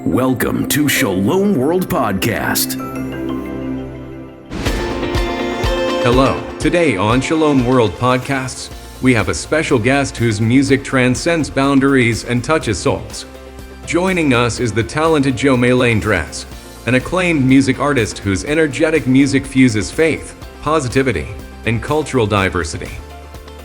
Welcome to Shalom World Podcast. Hello. Today on Shalom World Podcasts, we have a special guest whose music transcends boundaries and touches souls. Joining us is the talented Joe Melendrez, an acclaimed music artist whose energetic music fuses faith, positivity, and cultural diversity.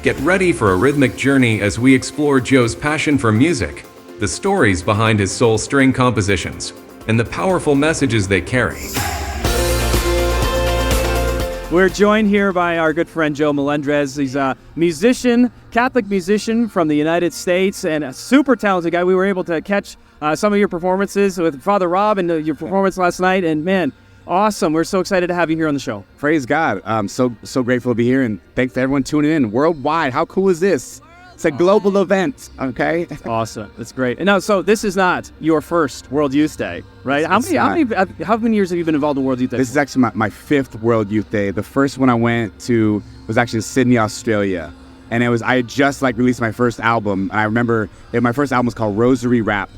Get ready for a rhythmic journey as we explore Joe's passion for music, the stories behind his soul string compositions, and the powerful messages they carry. We're joined here by our good friend Joe Melendrez. He's a musician, Catholic musician from the United States, and a super talented guy. We were able to catch some of your performances with Father Rob and your performance last night, and man, awesome. We're so excited to have you here on the show. Praise God. I'm so grateful to be here, and thanks to everyone tuning in worldwide. How cool is this? It's a global event, okay? Awesome. That's great. And now, so this is not your first World Youth Day, right? How many years have you been involved in World Youth Day? This is actually my fifth World Youth Day. The first one I went to was actually in Sydney, Australia. And I had just released my first album. And I remember my first album was called Rosary Rap.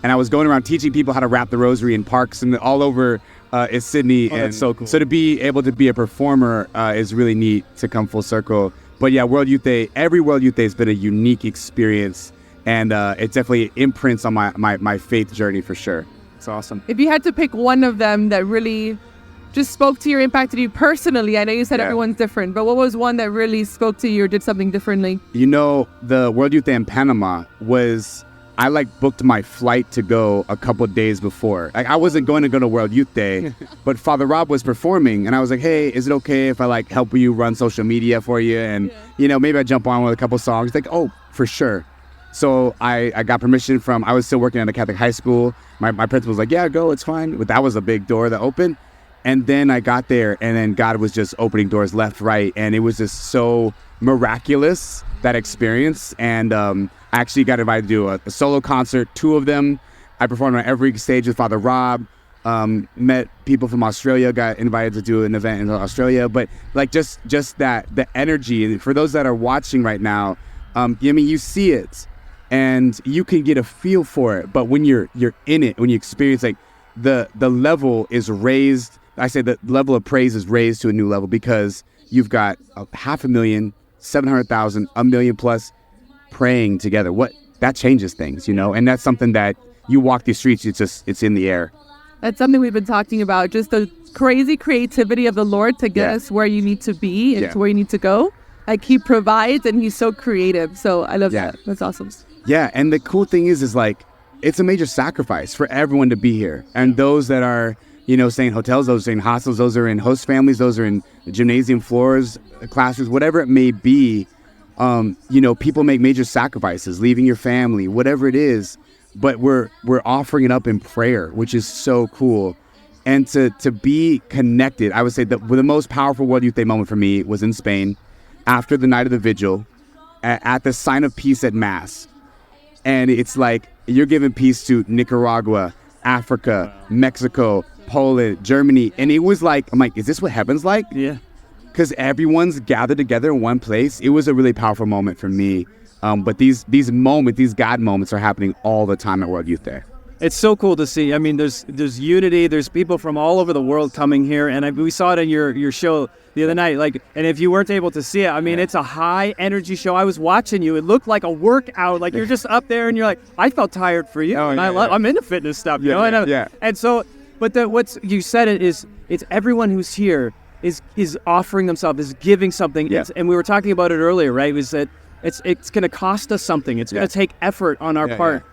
And I was going around teaching people how to rap the rosary in parks and all over in Sydney. Oh, that's so cool. So to be able to be a performer is really neat to come full circle. But yeah, World Youth Day, every World Youth Day has been a unique experience, and it definitely imprints on my faith journey for sure. It's awesome. If you had to pick one of them that really just spoke to you or impacted you personally, I know you said everyone's different, but what was one that really spoke to you or did something differently? You know, the World Youth Day in Panama was, I booked my flight to go a couple of days before. I wasn't going to go to World Youth Day, but Father Rob was performing, and I was like, hey, is it okay if I help you run social media for you? And, maybe I jump on with a couple songs. Like, oh, for sure. So I got permission I was still working at a Catholic high school. My principal was like, yeah, go, it's fine. But that was a big door that opened. And then I got there, and then God was just opening doors left, right. And it was just so miraculous, that experience. And I actually got invited to do a solo concert, 2 of them. I performed on every stage with Father Rob, met people from Australia, got invited to do an event in Australia. But just that, the energy, and for those that are watching right now, you see it and you can get a feel for it. But when you're in it, when you experience, the level is raised. I say the level of praise is raised to a new level because you've got 500,000, 700,000, 1 million plus praying together. That changes things, and that's something that you walk these streets, it's in the air. That's something we've been talking about, just the crazy creativity of the Lord to get us where you need to be and to where you need to go. He provides, and he's so creative. So I love that. That's awesome. Yeah, and the cool thing is it's a major sacrifice for everyone to be here. And those that are, staying in hotels, those are in hostels, those are in host families, those are in gymnasium floors, classrooms, whatever it may be. People make major sacrifices, leaving your family, whatever it is. But we're offering it up in prayer, which is so cool. And to be connected, I would say that the most powerful World Youth Day moment for me was in Spain, after the night of the vigil, at the sign of peace at Mass. And it's you're giving peace to Nicaragua, Africa, Mexico, Poland, Germany. And it was I'm is this what heaven's like? Yeah. Because everyone's gathered together in one place. It was a really powerful moment for me. But these moments, these God moments are happening all the time at World Youth Day. It's so cool to see. I mean, there's unity. There's people from all over the world coming here. And we saw it in your show the other night. And if you weren't able to see it, it's a high energy show. I was watching you. It looked like a workout. You're just up there and you're I felt tired for you. I'm into fitness stuff, you know? And so, but what you said it's everyone who's here is offering themselves, is giving something. Yeah. And we were talking about it earlier, right? Was that it's going to cost us something. It's going to take effort on our part. Yeah.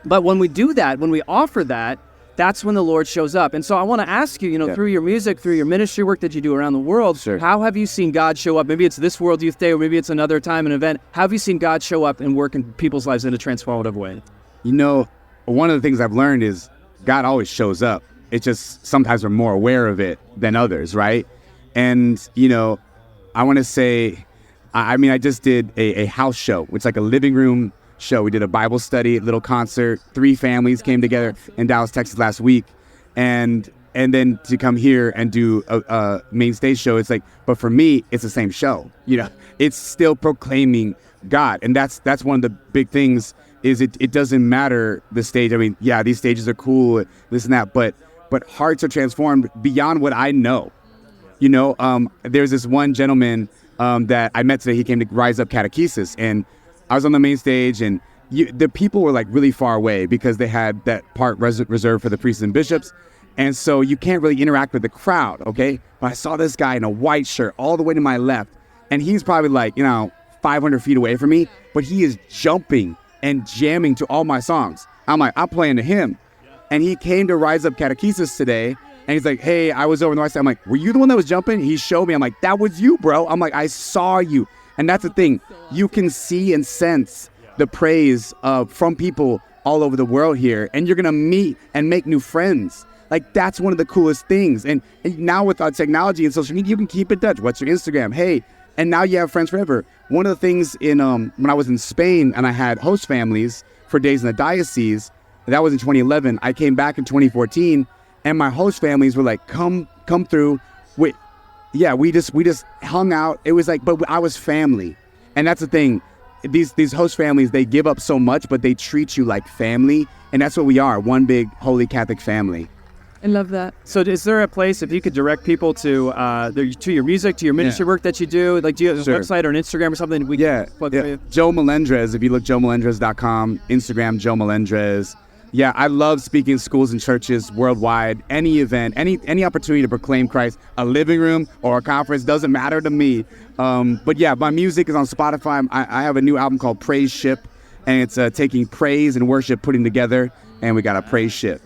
But when we do that, when we offer that, that's when the Lord shows up. And so I want to ask you, through your music, through your ministry work that you do around the world, how have you seen God show up? Maybe it's this World Youth Day, or maybe it's another time, an event. How have you seen God show up and work in people's lives in a transformative way? One of the things I've learned is God always shows up. It's just sometimes we're more aware of it than others, right? And, I want to say, I just did a house show. It's like a living room show. We did a Bible study, little concert. 3 families came together in Dallas, Texas last week. And then to come here and do a main stage show, it's but for me, it's the same show. It's still proclaiming God. And that's one of the big things is it doesn't matter the stage. I mean, yeah, these stages are cool, this and that, but hearts are transformed beyond what I know. You know, there's this one gentleman that I met today. He came to Rise Up Catechesis, and I was on the main stage, and the people were like really far away because they had that part reserved for the priests and bishops. And so you can't really interact with the crowd, okay? But I saw this guy in a white shirt all the way to my left, and he's probably like, 500 feet away from me, but he is jumping and jamming to all my songs. I'm like, I'm playing to him. And he came to Rise Up Catechesis today, and he's like, hey, I was over on the right side. I'm like, were you the one that was jumping? He showed me. I'm like, that was you, bro. I'm like, I saw you. And that's the thing. You can see and sense the praise from people all over the world here, and you're going to meet and make new friends. Like, that's one of the coolest things. And now with our technology and social media, you can keep in touch. What's your Instagram? Hey, and now you have friends forever. One of the things when I was in Spain and I had host families for days in the diocese, that was in 2011. I came back in 2014, and my host families were like, come through. We just hung out. It was like, but I was family. And that's the thing. These host families, they give up so much, but they treat you like family. And that's what we are, one big Holy Catholic family. I love that. So is there a place, if you could direct people to your music, to your ministry work that you do? Like, do you have a website or an Instagram or something we can plug for you? Joe Melendrez, if you look, joemelendrez.com, Instagram, Joe Melendrez. Yeah, I love speaking in schools and churches worldwide. Any event, any opportunity to proclaim Christ, a living room or a conference, doesn't matter to me. But yeah, my music is on Spotify. I have a new album called Praise Ship, and it's taking praise and worship, putting together, and we got a praise ship.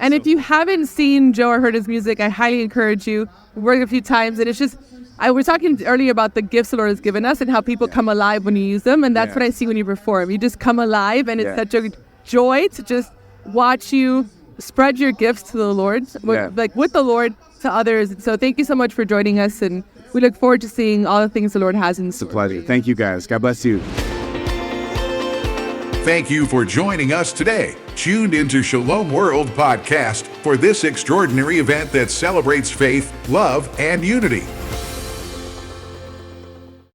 And if you haven't seen Joe or heard his music, I highly encourage you. We've worked a few times, and it's just, I was talking earlier about the gifts the Lord has given us and how people come alive when you use them, and that's what I see when you perform. You just come alive, and it's such a joy to just watch you spread your gifts to the Lord, with the Lord to others. So thank you so much for joining us, and we look forward to seeing all the things the Lord has in store. It's a pleasure. Thank you, guys. God bless you. Thank you for joining us today. Tuned into Shalom World Podcast for this extraordinary event that celebrates faith, love, and unity.